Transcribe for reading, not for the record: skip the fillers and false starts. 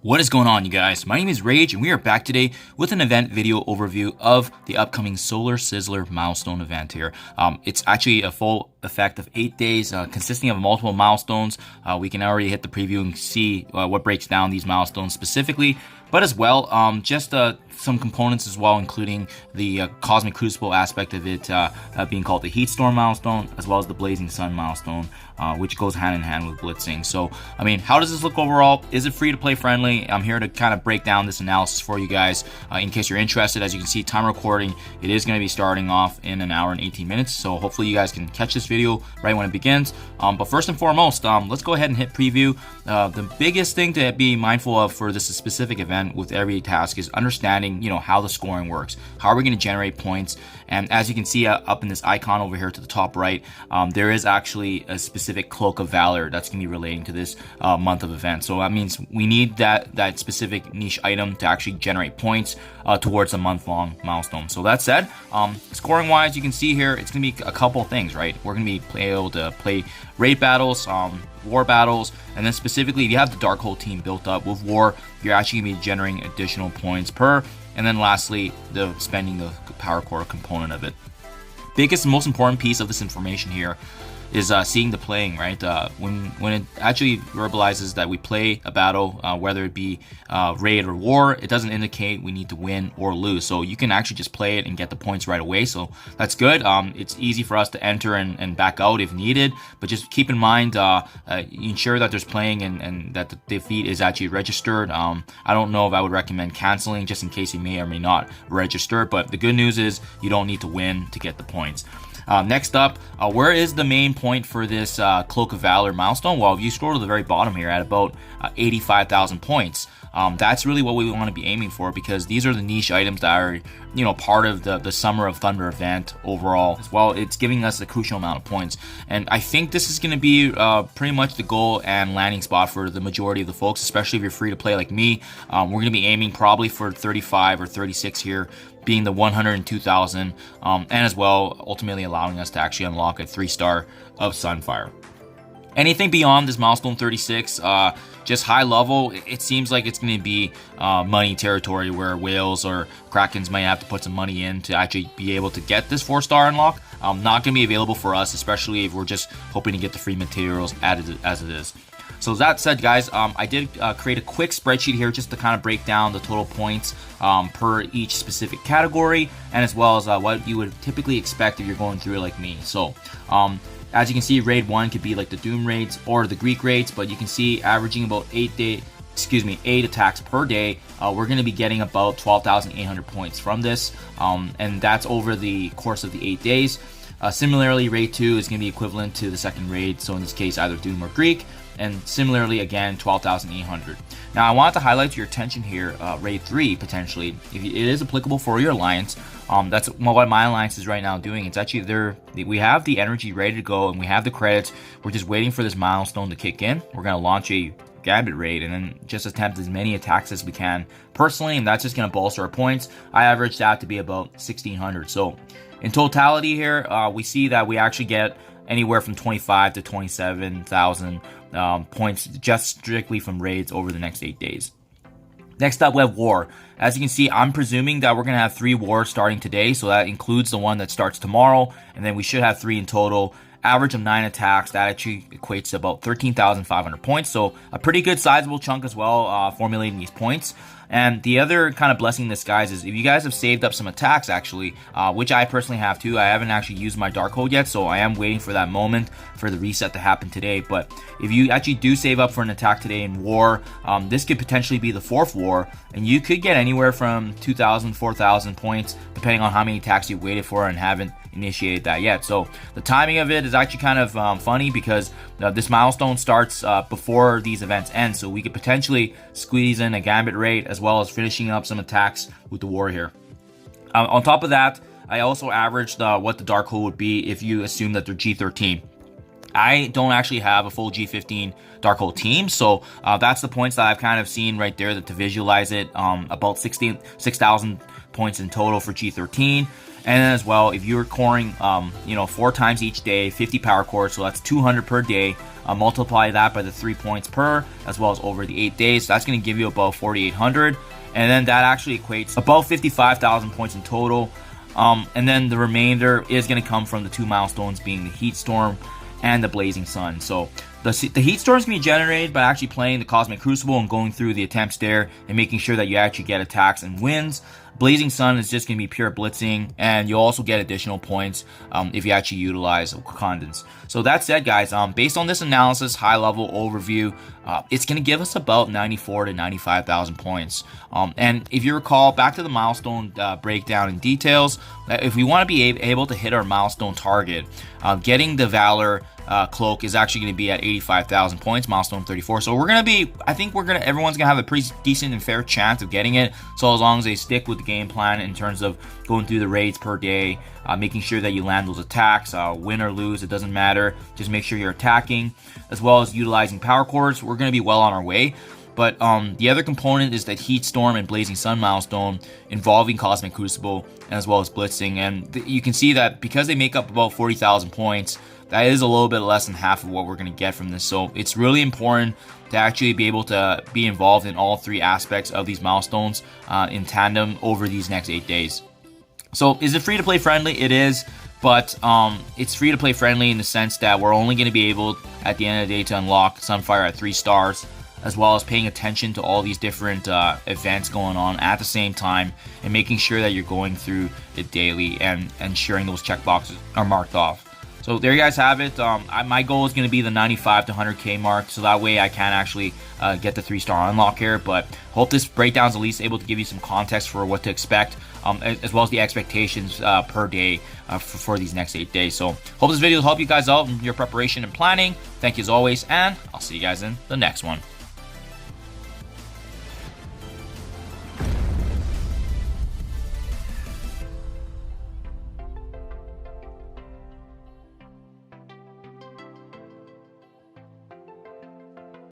What is going on, you guys? My name is Rage, and we are back today with an event video overview of the upcoming Solar Sizzler milestone event here. It's actually a full effect of 8 days consisting of multiple milestones. We can already hit the preview and see what breaks down these milestones specifically, but as well just some components as well, including the Cosmic Crucible aspect of it being called the Heat Storm milestone, as well as the Blazing Sun milestone, which goes hand in hand with blitzing. So, I mean, how does this look overall? Is it free to play friendly? I'm here to kind of break down this analysis for you guys in case you're interested. As you can see, time recording, it is going to be starting off in an hour and 18 minutes. So hopefully you guys can catch this video right when it begins. But first and foremost, let's go ahead and hit preview. The biggest thing to be mindful of for this specific event with every task is understanding, how the scoring works. How are we going to generate points? And as you can see up in this icon over here to the top right, there is actually a specific Cloak of Valor that's going to be relating to this month of event. So that means we need that specific niche item to actually generate points towards a month-long milestone. So that said, scoring-wise, you can see here, it's going to be a couple things, right? We're going to be able to play raid battles, war battles, and then specifically, if you have the Dark Hole team built up with war, you're actually going to be generating additional points per. And then lastly, spending the power core component of it. Biggest and most important piece of this information here is seeing the playing, right? When it actually verbalizes that we play a battle, whether it be raid or war, it doesn't indicate we need to win or lose. So you can actually just play it and get the points right away. So that's good. It's easy for us to enter and back out if needed, but just keep in mind, ensure that there's playing and that the defeat is actually registered. I don't know if I would recommend canceling just in case you may or may not register, but the good news is you don't need to win to get the points. Next up, where is the main point for this Cloak of Valor milestone? Well, if you scroll to the very bottom here at about 85,000 points, that's really what we want to be aiming for, because these are the niche items that are, part of the Summer of Thunder event overall. As well, it's giving us a crucial amount of points. And I think this is going to be pretty much the goal and landing spot for the majority of the folks, especially if you're free to play like me. We're going to be aiming probably for 35 or 36 here, being the 102,000, and as well ultimately allowing us to actually unlock a 3-star of Sunfire. Anything beyond this milestone 36, just high level, it seems like it's going to be money territory where whales or krakens might have to put some money in to actually be able to get this 4-star unlock. Not going to be available for us, especially if we're just hoping to get the free materials added as it is. So that said, guys, I did create a quick spreadsheet here just to kind of break down the total points per each specific category, and as well as what you would typically expect if you're going through it like me. So as you can see, raid 1 could be like the Doom raids or the Greek raids, but you can see averaging about 8 attacks per day. We're going to be getting about 12,800 points from this, and that's over the course of the 8 days. Similarly, raid 2 is going to be equivalent to the second raid, so in this case either Doom or Greek, and similarly again 12,800. Now I want to highlight to your attention here raid 3 potentially, if it is applicable for your alliance. That's what my alliance is right now doing. It's actually we have the energy ready to go and we have the credits. We're just waiting for this milestone to kick in. We're going to launch a Gambit raid and then just attempt as many attacks as we can personally, and that's just going to bolster our points. I averaged that to be about 1,600. So in totality here, we see that we actually get anywhere from 25 to 27,000 points just strictly from raids over the next 8 days. Next up, we have war. As you can see, I'm presuming that we're going to have 3 wars starting today, so that includes the one that starts tomorrow, and then we should have 3 in total. Average of 9 attacks, that actually equates to about 13,500 points, so a pretty good sizable chunk as well formulating these points. And the other kind of blessing in disguise is if you guys have saved up some attacks actually, which I personally have too. I haven't actually used my Dark Hole yet, so I am waiting for that moment for the reset to happen today. But if you actually do save up for an attack today in war, this could potentially be the 4th war, and you could get anywhere from 2,000, 4,000 points depending on how many attacks you waited for and haven't initiated that yet. So the timing of it is actually kind of funny because this milestone starts before these events end, so we could potentially squeeze in a Gambit raid as well as finishing up some attacks with the war here. On top of that, I also averaged what the Dark Hole would be if you assume that they're G13. I don't actually have a full G15 Dark Hole team, so that's the points that I've kind of seen right there to visualize it. About 6,000 points in total for G13. And then as well, if you're coring, 4 times each day, 50 power cores, so that's 200 per day. Multiply that by the 3 points per, as well as over the 8 days. So that's going to give you about 4,800. And then that actually equates about 55,000 points in total. And then the remainder is going to come from the 2 milestones, being the Heat Storm and the Blazing Sun. So the Heat Storm is going to be generated by actually playing the Cosmic Crucible and going through the attempts there and making sure that you actually get attacks and wins. Blazing Sun is just going to be pure blitzing, and you'll also get additional points if you actually utilize Wakandans. So that said, guys, based on this analysis, high-level overview, it's going to give us about 94 to 95,000 points. And if you recall, back to the milestone breakdown and details, if we want to be able to hit our milestone target, getting the Valor cloak is actually going to be at 85,000 points, milestone 34. So we're going to be, everyone's going to have a pretty decent and fair chance of getting it. So as long as they stick with the game plan in terms of going through the raids per day, making sure that you land those attacks, win or lose, it doesn't matter. Just make sure you're attacking, as well as utilizing power cores. We're going to be well on our way. But the other component is that Heat Storm and Blazing Sun milestone involving Cosmic Crucible, as well as blitzing. And you can see that because they make up about 40,000 points, that is a little bit less than half of what we're going to get from this. So it's really important to actually be able to be involved in all 3 aspects of these milestones in tandem over these next 8 days. So is it free to play friendly? It is, but it's free to play friendly in the sense that we're only going to be able at the end of the day to unlock Sunfire at 3 stars, as well as paying attention to all these different events going on at the same time and making sure that you're going through it daily and ensuring those checkboxes are marked off. So there you guys have it. My goal is going to be the 95 to 100k mark, so that way I can actually get the 3-star unlock here. But hope this breakdown is at least able to give you some context for what to expect, as well as the expectations per day for these next 8 days. So hope this video will help you guys out in your preparation and planning. Thank you as always, and I'll see you guys in the next one.